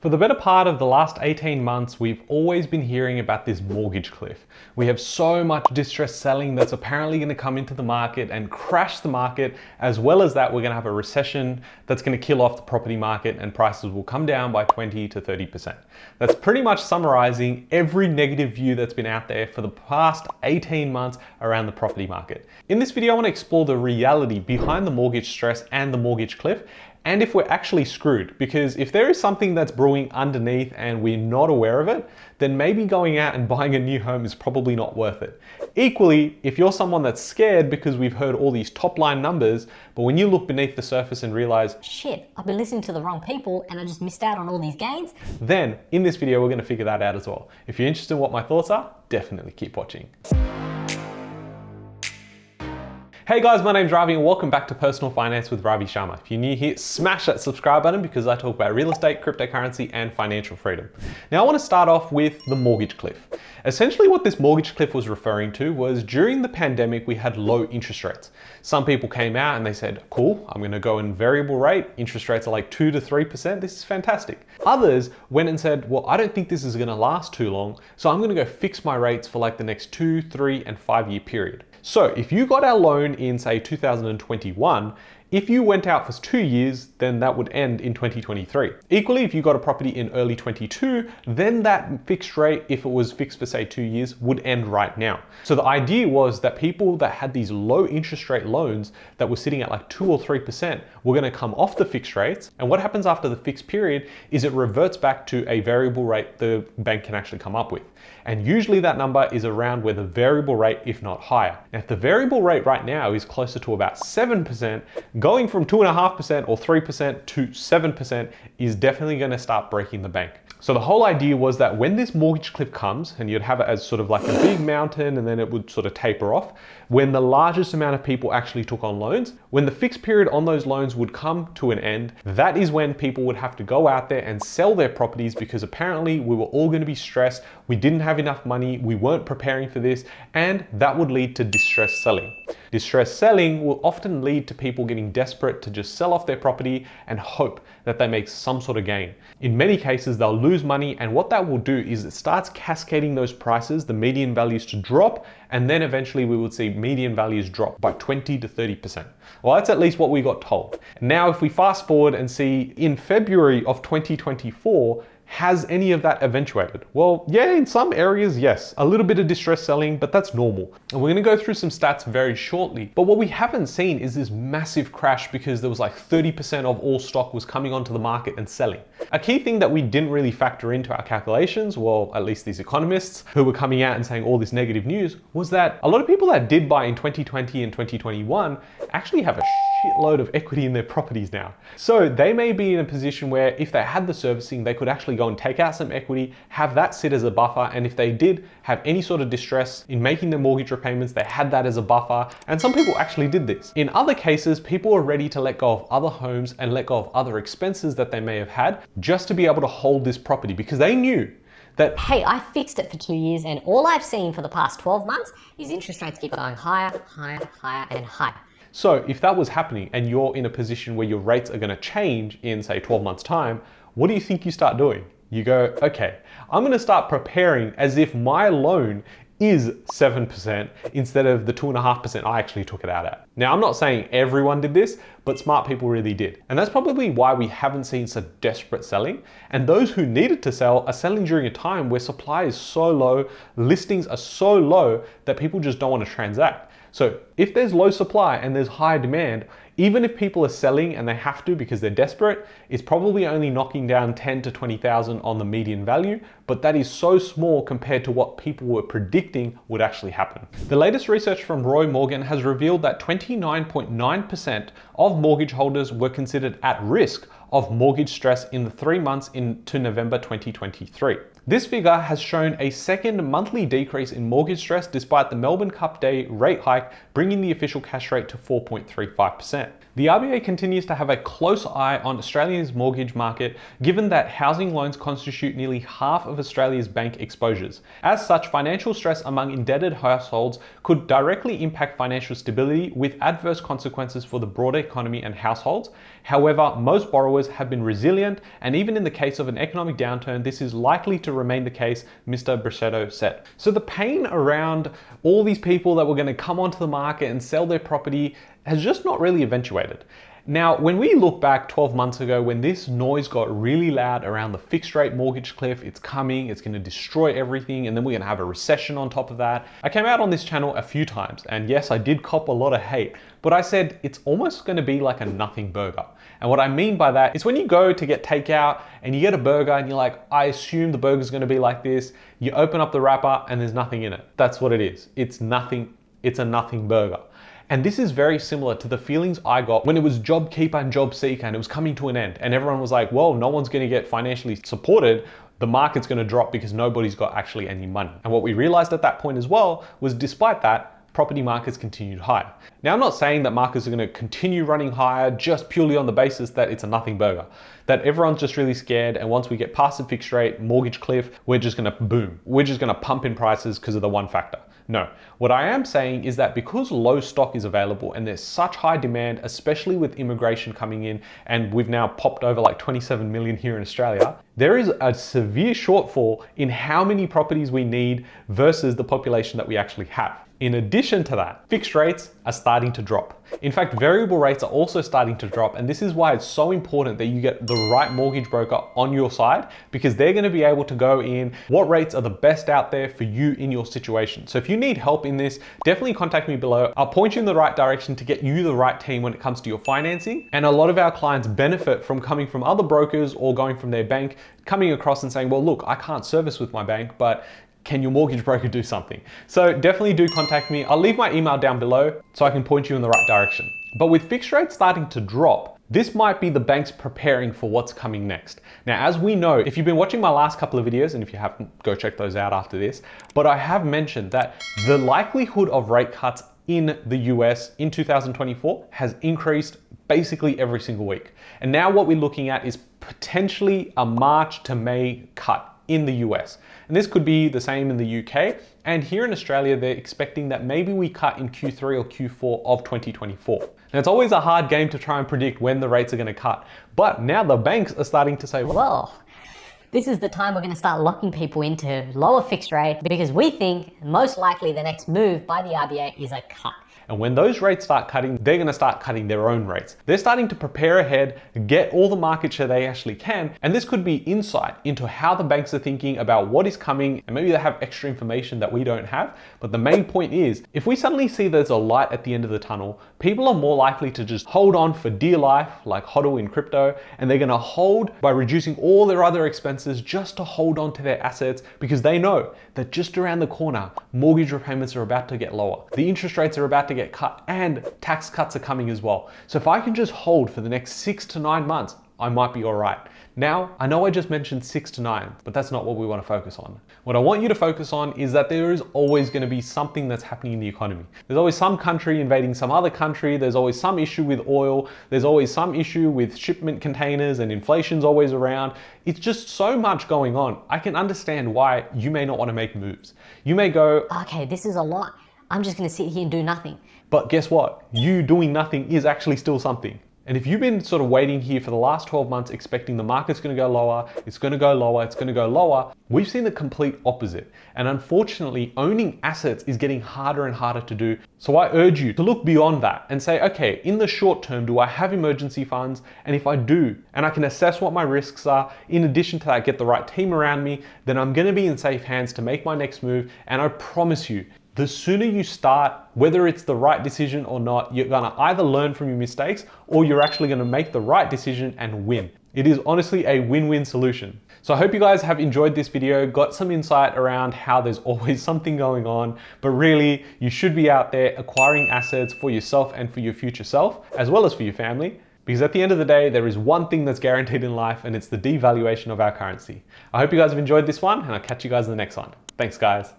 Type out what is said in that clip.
For the better part of the last 18 months, we've always been hearing about this mortgage cliff. We have so much distressed selling that's apparently going to come into the market and crash the market. As well as that, we're going to have a recession that's going to kill off the property market and prices will come down by 20 to 30%. That's pretty much summarizing every negative view that's been out there for the past 18 months around the property market. In this video, I want to explore the reality behind the mortgage stress and the mortgage cliff, and if we're actually screwed. Because if there is something that's brewing underneath and we're not aware of it, then maybe going out and buying a new home is probably not worth it. Equally, if you're someone that's scared because we've heard all these top line numbers, but when you look beneath the surface and realize, shit, I've been listening to the wrong people and I just missed out on all these gains, then in this video, we're gonna figure that out as well. If you're interested in what my thoughts are, definitely keep watching. Hey guys, my name's Ravi and welcome back to Personal Finance with Ravi Sharma. If you're new here, smash that subscribe button because I talk about real estate, cryptocurrency, and financial freedom. Now I want to start off with the mortgage cliff. Essentially what this mortgage cliff was referring to was during the pandemic, we had low interest rates. Some people came out and they said, cool, I'm gonna go in variable rate. Interest rates are like 2 to 3%. This is fantastic. Others went and said, well, I don't think this is gonna last too long. So I'm gonna go fix my rates for like the next 2, 3, and 5 year period. So if you got our loan in say 2021, if you went out for 2 years, then that would end in 2023. Equally, if you got a property in early 22, then that fixed rate, if it was fixed for say 2 years, would end right now. So the idea was that people that had these low interest rate loans that were sitting at like 2 or 3% were gonna come off the fixed rates. And what happens after the fixed period is it reverts back to a variable rate the bank can actually come up with. And usually that number is around where the variable rate, if not higher. Now, if the variable rate right now is closer to about 7%, going from 2.5% or 3% to 7% is definitely going to start breaking the bank. So the whole idea was that when this mortgage cliff comes, and you'd have it as sort of like a big mountain and then it would sort of taper off, when the largest amount of people actually took on loans, when the fixed period on those loans would come to an end, that is when people would have to go out there and sell their properties because apparently we were all going to be stressed, we didn't have enough money, we weren't preparing for this, and that would lead to distressed selling. Distressed selling will often lead to people getting desperate to just sell off their property and hope that they make some sort of gain. In many cases, they'll lose money, and what that will do is it starts cascading those prices, the median values to drop, and then eventually we would see median values drop by 20 to 30%. Well, that's at least what we got told. Now, if we fast forward and see in February of 2024, has any of that eventuated? Well, yeah, in some areas, yes. A little bit of distress selling, but that's normal. And we're gonna go through some stats very shortly. But what we haven't seen is this massive crash because there was like 30% of all stock was coming onto the market and selling. A key thing that we didn't really factor into our calculations, well, at least these economists who were coming out and saying all this negative news, was that a lot of people that did buy in 2020 and 2021 actually have a shitload of equity in their properties now. So they may be in a position where if they had the servicing, they could actually go and take out some equity, have that sit as a buffer. And if they did have any sort of distress in making their mortgage repayments, they had that as a buffer. And some people actually did this. In other cases, people are ready to let go of other homes and let go of other expenses that they may have had just to be able to hold this property because they knew that, hey, I fixed it for 2 years and all I've seen for the past 12 months is interest rates keep going higher, higher, higher, and higher. So if that was happening and you're in a position where your rates are going to change in say 12 months time, what do you think you start doing? You go, okay, I'm going to start preparing as if my loan is 7% instead of the 2.5% I actually took it out at. Now, I'm not saying everyone did this, but smart people really did. And that's probably why we haven't seen such desperate selling. And those who needed to sell are selling during a time where supply is so low, listings are so low that people just don't want to transact. So if there's low supply and there's high demand, even if people are selling and they have to because they're desperate, it's probably only knocking down 10 to 20,000 on the median value, but that is so small compared to what people were predicting would actually happen. The latest research from Roy Morgan has revealed that 29.9% of mortgage holders were considered at risk of mortgage stress in the 3 months into November 2023. This figure has shown a second monthly decrease in mortgage stress despite the Melbourne Cup Day rate hike, bringing the official cash rate to 4.35%. The RBA continues to have a close eye on Australia's mortgage market, given that housing loans constitute nearly half of Australia's bank exposures. As such, financial stress among indebted households could directly impact financial stability with adverse consequences for the broader economy and households. However, most borrowers have been resilient, and even in the case of an economic downturn, this is likely to remain the case, Mr. Brachetto said. So the pain around all these people that were going to come onto the market and sell their property has just not really eventuated. Now, when we look back 12 months ago, when this noise got really loud around the fixed rate mortgage cliff, it's coming, it's going to destroy everything, and then we're going to have a recession on top of that. I came out on this channel a few times, and yes, I did cop a lot of hate, but I said it's almost going to be like a nothing burger. And what I mean by that is when you go to get takeout and you get a burger and you're like, I assume the burger's going to be like this. You open up the wrapper and there's nothing in it. That's what it is. It's nothing. It's a nothing burger. And this is very similar to the feelings I got when it was JobKeeper and JobSeeker and it was coming to an end. And everyone was like, well, no one's going to get financially supported. The market's going to drop because nobody's got actually any money. And what we realized at that point as well was despite that, property markets continued high. Now, I'm not saying that markets are going to continue running higher just purely on the basis that it's a nothing burger, that everyone's just really scared. And once we get past the fixed rate mortgage cliff, we're just going to boom. We're just going to pump in prices because of the one factor. No, what I am saying is that because low stock is available and there's such high demand, especially with immigration coming in, and we've now popped over like 27 million here in Australia, there is a severe shortfall in how many properties we need versus the population that we actually have. In addition to that, fixed rates are starting to drop. In fact, variable rates are also starting to drop, and this is why it's so important that you get the right mortgage broker on your side, because they're going to be able to go in what rates are the best out there for you in your situation. So if you need help in this, definitely contact me below. I'll point you in the right direction to get you the right team when it comes to your financing. And a lot of our clients benefit from coming from other brokers or going from their bank, coming across and saying, well, look, I can't service with my bank, but can your mortgage broker do something? So definitely do contact me. I'll leave my email down below so I can point you in the right direction. But with fixed rates starting to drop, this might be the banks preparing for what's coming next. Now, as we know, if you've been watching my last couple of videos, and if you haven't, go check those out after this, but I have mentioned that the likelihood of rate cuts in the US in 2024 has increased basically every single week. And now what we're looking at is potentially a March to May cut in the US. And this could be the same in the UK. And here in Australia, they're expecting that maybe we cut in Q3 or Q4 of 2024. Now, it's always a hard game to try and predict when the rates are going to cut. But now the banks are starting to say, well, this is the time we're going to start locking people into lower fixed rate because we think most likely the next move by the RBA is a cut. And when those rates start cutting, they're going to start cutting their own rates. They're starting to prepare ahead, get all the market share they actually can. And this could be insight into how the banks are thinking about what is coming. And maybe they have extra information that we don't have. But the main point is, if we suddenly see there's a light at the end of the tunnel, people are more likely to just hold on for dear life, like HODL in crypto. And they're going to hold by reducing all their other expenses just to hold on to their assets because they know that just around the corner, mortgage repayments are about to get lower. The interest rates are about to get cut and tax cuts are coming as well. So if I can just hold for the next 6 to 9 months, I might be all right. Now, I know I just mentioned 6 to 9, but that's not what we want to focus on. What I want you to focus on is that there is always going to be something that's happening in the economy. There's always some country invading some other country. There's always some issue with oil. There's always some issue with shipment containers, and inflation's always around. It's just so much going on. I can understand why you may not want to make moves. You may go, okay, this is a lot. I'm just going to sit here and do nothing. But guess what? You doing nothing is actually still something. And if you've been sort of waiting here for the last 12 months expecting the market's going to go lower, it's going to go lower, it's going to go lower, we've seen the complete opposite. And unfortunately, owning assets is getting harder and harder to do. So I urge you to look beyond that and say, okay, in the short term, do I have emergency funds? And if I do, and I can assess what my risks are, in addition to that, get the right team around me, then I'm going to be in safe hands to make my next move. And I promise you, the sooner you start, whether it's the right decision or not, you're gonna either learn from your mistakes or you're actually gonna make the right decision and win. It is honestly a win-win solution. So I hope you guys have enjoyed this video, got some insight around how there's always something going on, but really you should be out there acquiring assets for yourself and for your future self, as well as for your family. Because at the end of the day, there is one thing that's guaranteed in life, and it's the devaluation of our currency. I hope you guys have enjoyed this one, and I'll catch you guys in the next one. Thanks, guys.